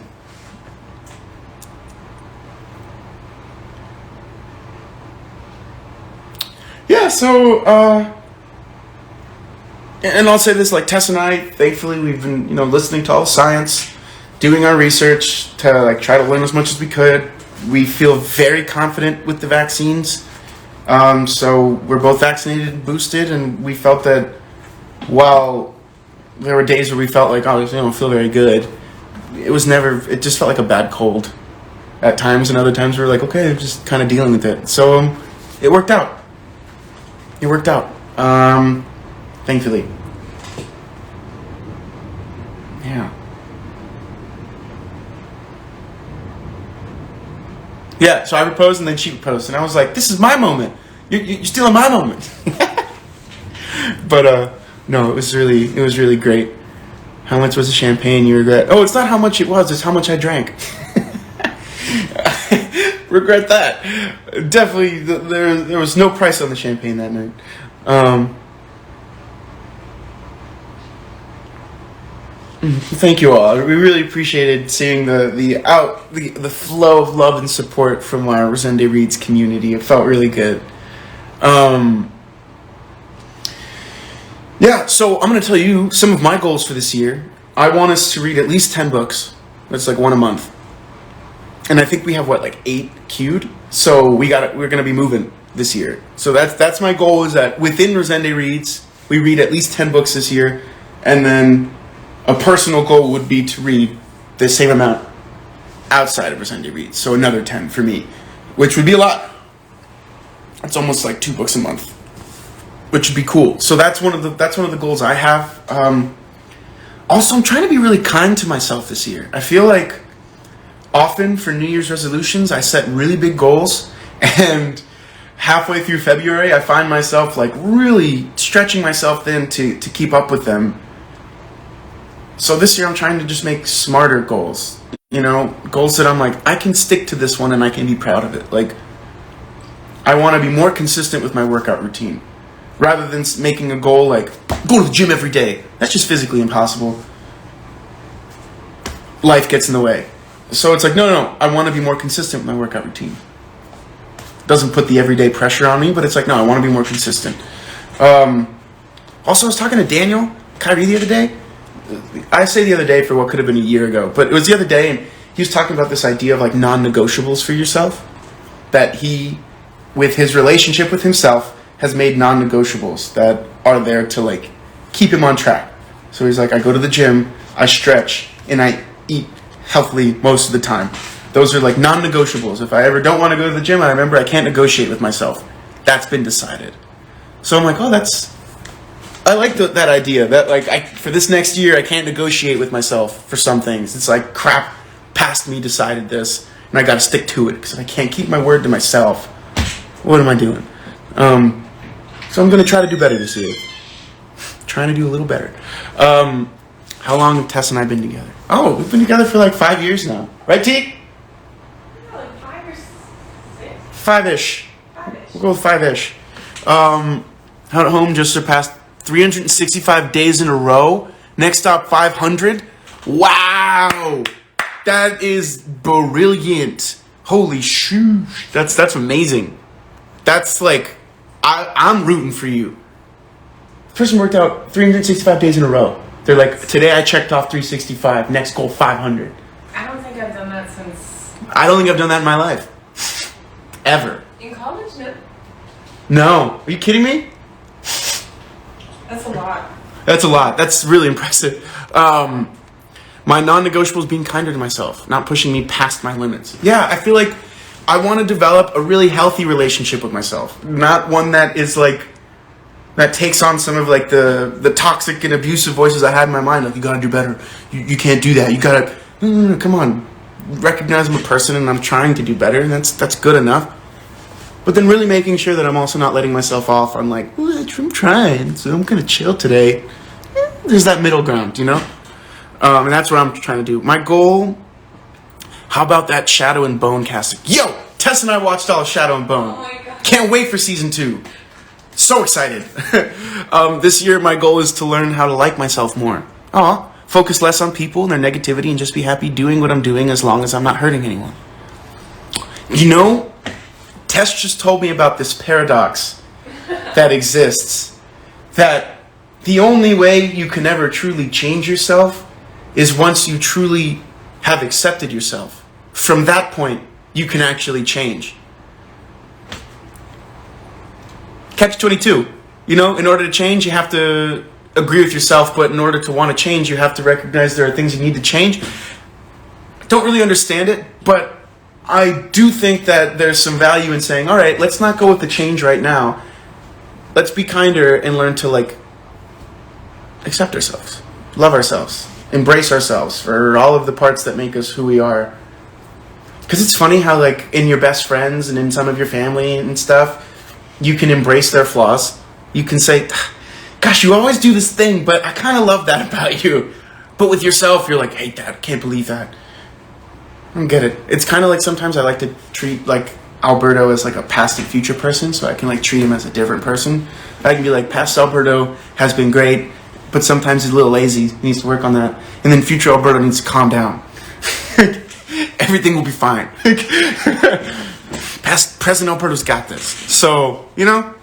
Yeah, so and I'll say this, like Tess and I, thankfully we've been, listening to all the science, doing our research to like try to learn as much as we could. We feel very confident with the vaccines. So we're both vaccinated and boosted, and we felt that while there were days where we felt like, oh, don't feel very good, it just felt like a bad cold at times, and other times we were like, okay, I'm just kind of dealing with it. So it worked out. It worked out. Thankfully. Yeah. Yeah, so I proposed and then she proposed, and I was like, this is my moment. You're stealing my moment. But no, it was really great. How much was the champagne you regret? Oh, it's not how much it was, it's how much I drank. Regret that. Definitely, there was no price on the champagne that night. Thank you all. We really appreciated seeing the flow of love and support from our Rosende Reads community. It felt really good. Yeah, so I'm going to tell you some of my goals for this year. I want us to read at least 10 books. That's like one a month. And I think we have 8 queued. So we're going to be moving this year. So that's my goal, is that within Rosende Reads, we read at least 10 books this year. And then a personal goal would be to read the same amount outside of Rosende Reads. So another 10 for me, which would be a lot. It's almost like 2 books a month, which would be cool. So that's one of the goals I have. Also, I'm trying to be really kind to myself this year. I feel like often for New Year's resolutions, I set really big goals, and halfway through February, I find myself really stretching myself thin to keep up with them. So this year, I'm trying to just make smarter goals. Goals that I'm like, I can stick to this one and I can be proud of it. I want to be more consistent with my workout routine, rather than making a goal like, go to the gym every day. That's just physically impossible. Life gets in the way. So it's like, no, I want to be more consistent with my workout routine. Doesn't put the everyday pressure on me, but it's like, no, I want to be more consistent. Also, I was talking to Daniel Kyrie the other day. I say the other day for what could have been a year ago, but it was the other day, and he was talking about this idea of non-negotiables for yourself, that he, with his relationship with himself, has made non-negotiables that are there to keep him on track. So he's like, I go to the gym, I stretch, and I eat healthily most of the time. Those are non-negotiables. If I ever don't want to go to the gym, I remember I can't negotiate with myself. That's been decided. So I'm like, oh, I like that idea that for this next year, I can't negotiate with myself for some things. It's like, crap, past me decided this, and I got to stick to it, because if I can't keep my word to myself, what am I doing? So I'm going to try to do better this year. Trying to do a little better. How long have Tess and I been together? Oh, we've been together for 5 years now. Right, T? Yeah, 5 or 6. 5-ish. 5-ish. We'll go with 5-ish. Out at home just surpassed 365 days in a row. Next stop, 500. Wow! That is brilliant. Holy shoo. That's amazing. That's I'm rooting for you. The person worked out 365 days in a row. They're like, today I checked off 365. Next goal, 500. I don't think I've done that since... I don't think I've done that in my life. Ever. In college, no. No. Are you kidding me? That's a lot. That's a lot. That's really impressive. My non-negotiable is being kinder to myself, not pushing me past my limits. Yeah, I feel like I want to develop a really healthy relationship with myself. Not one that is that takes on some of the toxic and abusive voices I had in my mind. You gotta do better. You can't do that. You gotta, no, come on. Recognize I'm a person and I'm trying to do better, and that's good enough. But then really making sure that I'm also not letting myself off. I'm like, well, I'm trying, so I'm gonna chill today. There's that middle ground, you know? And that's what I'm trying to do. My goal, how about that Shadow and Bone casting? Yo, Tess and I watched all of Shadow and Bone. Oh my God. Can't wait for season 2. So excited. This year, my goal is to learn how to like myself more. Focus less on people and their negativity and just be happy doing what I'm doing as long as I'm not hurting anyone. You know, Tess just told me about this paradox that exists. That the only way you can ever truly change yourself is once you truly have accepted yourself. From that point, you can actually change. Catch-22. You know, in order to change, you have to agree with yourself, but in order to want to change, you have to recognize there are things you need to change. I don't really understand it, but I do think that there's some value in saying, all right, let's not go with the change right now. Let's be kinder and learn to, like, accept ourselves, love ourselves, embrace ourselves for all of the parts that make us who we are. Because it's funny how, like, in your best friends and in some of your family and stuff, you can embrace their flaws. You can say, gosh, you always do this thing, but I kind of love that about you. But with yourself, you're like, I hate that, can't believe that. I don't get it. It's kind of like sometimes I like to treat, like, Alberto as, like, a past and future person, so I can, like, treat him as a different person. I can be like, past Alberto has been great, but sometimes he's a little lazy. He needs to work on that. And then future Alberto needs to calm down. Everything will be fine. Present Alberto's got this. So, you know,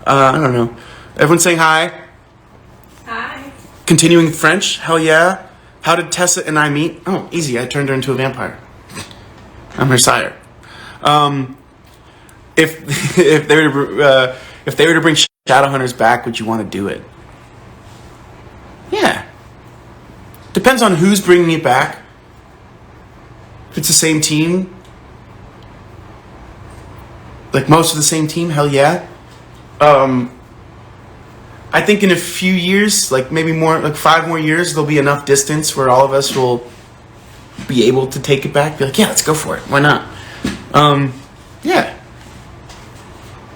I don't know. Everyone saying hi. Hi. Continuing French. Hell yeah. How did Tessa and I meet? Oh, easy. I turned her into a vampire. I'm her sire. If they were to bring Shadowhunters back, would you want to do it? Yeah. Depends on who's bringing it back. If it's the same team, like most of the same team, hell yeah. I think in a few years, like maybe more, like 5 more years, there'll be enough distance where all of us will be able to take it back. Be like, yeah, let's go for it. Why not? Yeah.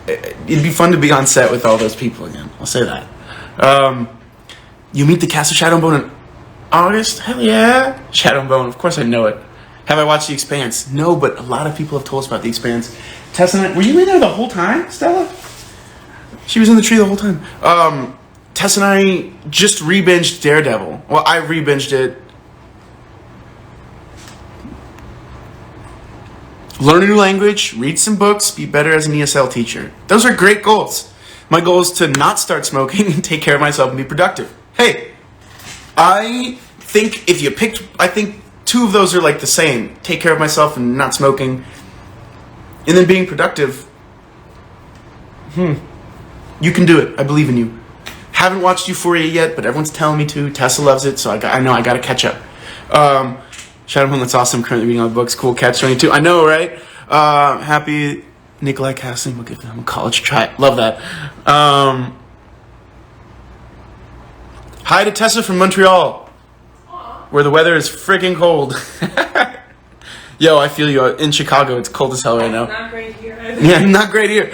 It'd be fun to be on set with all those people again. I'll say that. You meet the cast of Shadow and Bone in August? Hell yeah. Shadow and Bone, of course I know it. Have I watched The Expanse? No, but a lot of people have told us about The Expanse. Tess and I, were you in there the whole time, Stella? She was in the tree the whole time. Tess and I just re-binged Daredevil. Well, I re-binged it. Learn a new language, read some books, be better as an ESL teacher. Those are great goals. My goal is to not start smoking and take care of myself and be productive. Hey, I think if you picked, I think 2 of those are like the same. Take care of myself and not smoking. And then being productive. You can do it. I believe in you. Haven't watched Euphoria yet, but everyone's telling me to. Tessa loves it, so I know I gotta catch up. Shadowmoon, that's awesome. Currently reading all the books. Cool. Catch-22. I know, right? Happy Nikolai casting. We'll give them a college try. Love that. Hi to Tessa from Montreal, where the weather is freaking cold. Yo, I feel you. In Chicago, it's cold as hell right now. Not great here either. Yeah, not great here.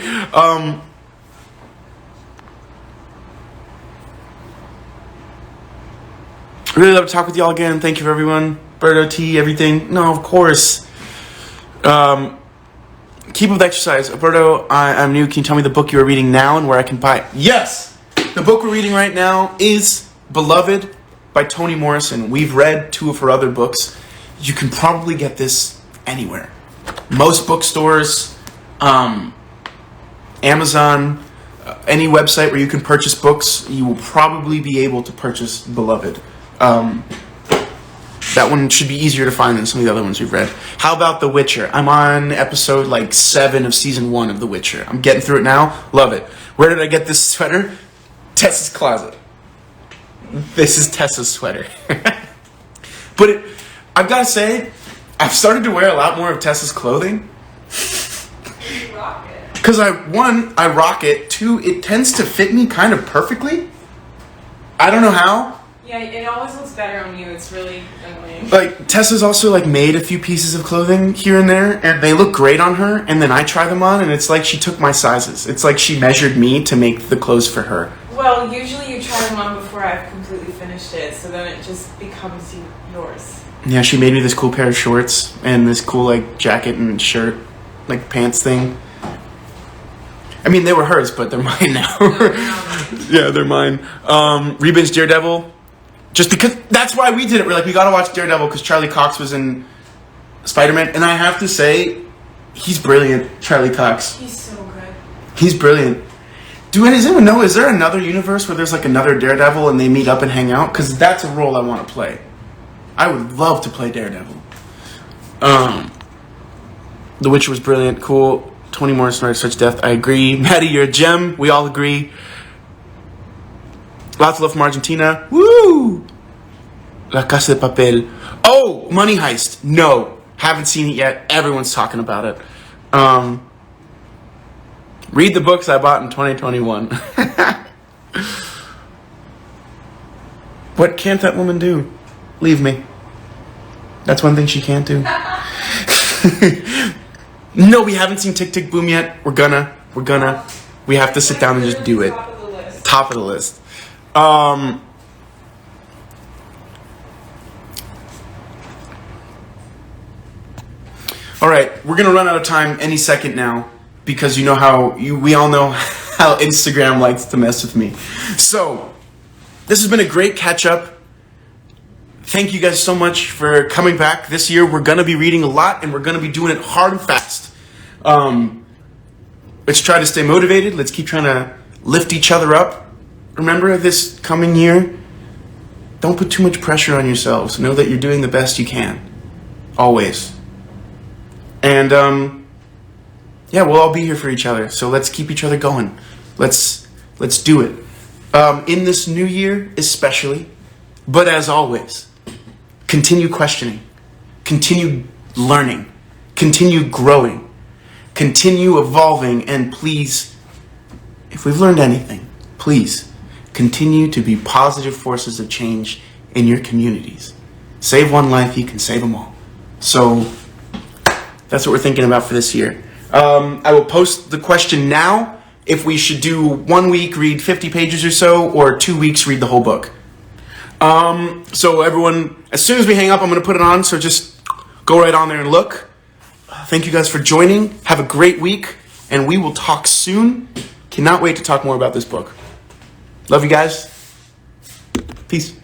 Really love to talk with y'all again. Thank you for everyone. Berto, T, everything. No, of course. Keep up the exercise. Alberto, I'm new. Can you tell me the book you are reading now and where I can buy it? Yes! The book we're reading right now is Beloved by Toni Morrison. We've read 2 of her other books. You can probably get this anywhere. Most bookstores, Amazon, any website where you can purchase books, you will probably be able to purchase Beloved. That one should be easier to find than some of the other ones we've read. How about The Witcher? I'm on episode like 7 of season 1 of The Witcher. I'm getting through it now. Love it. Where did I get this sweater? Tessa's closet. This is Tessa's sweater. But I've got to say, I've started to wear a lot more of Tessa's clothing. You rock it. Because I rock it. 2, it tends to fit me kind of perfectly. I don't know how. Yeah, it always looks better on you. It's really annoying. Like, Tessa's also, like, made a few pieces of clothing here and there, and they look great on her, and then I try them on, and it's like she took my sizes. It's like she measured me to make the clothes for her. Well, usually you try them on before I've completely finished it, so then it just becomes yours. Yeah, she made me this cool pair of shorts, and this cool, like, jacket and shirt, like, pants thing. I mean, they were hers, but they're mine now. Yeah, they're mine. Rebinge Daredevil. Just because, that's why we did it. We're like, we gotta watch Daredevil because Charlie Cox was in Spider-Man. And I have to say, he's brilliant, Charlie Cox. He's so good. He's brilliant. Does anyone know, is there another universe where there's like another Daredevil and they meet up and hang out? Because that's a role I want to play. I would love to play Daredevil. The Witcher was brilliant, cool. Toni Morrison, such death, I agree. Maddie, you're a gem. We all agree. Lots of love from Argentina. Woo! La Casa de Papel. Oh, Money Heist. No, haven't seen it yet. Everyone's talking about it. Read the books I bought in 2021. What can't that woman do? Leave me. That's one thing she can't do. No, we haven't seen Tick Tick Boom yet. We're gonna. We have to sit down and just do it. Top of the list. Top of the list. All right, we're gonna run out of time any second now because you know how we all know how Instagram likes to mess with me. So this has been a great catch up. Thank you guys so much for coming back. This year we're gonna be reading a lot and we're gonna be doing it hard and fast. Let's try to stay motivated. Let's keep trying to lift each other up. Remember, this coming year, don't put too much pressure on yourselves. Know that you're doing the best you can. Always. And, yeah, we'll all be here for each other. So let's keep each other going. Let's do it. In this new year, especially, but as always, continue questioning. Continue learning. Continue growing. Continue evolving. And please, if we've learned anything, please, continue to be positive forces of change in your communities. Save one life, you can save them all. So that's what we're thinking about for this year. I will post the question now if we should do 1 week, read 50 pages or so, or 2 weeks, read the whole book. So everyone, as soon as we hang up, I'm going to put it on, so just go right on there and look. Thank you guys for joining. Have a great week, and we will talk soon. Cannot wait to talk more about this book. Love you guys. Peace.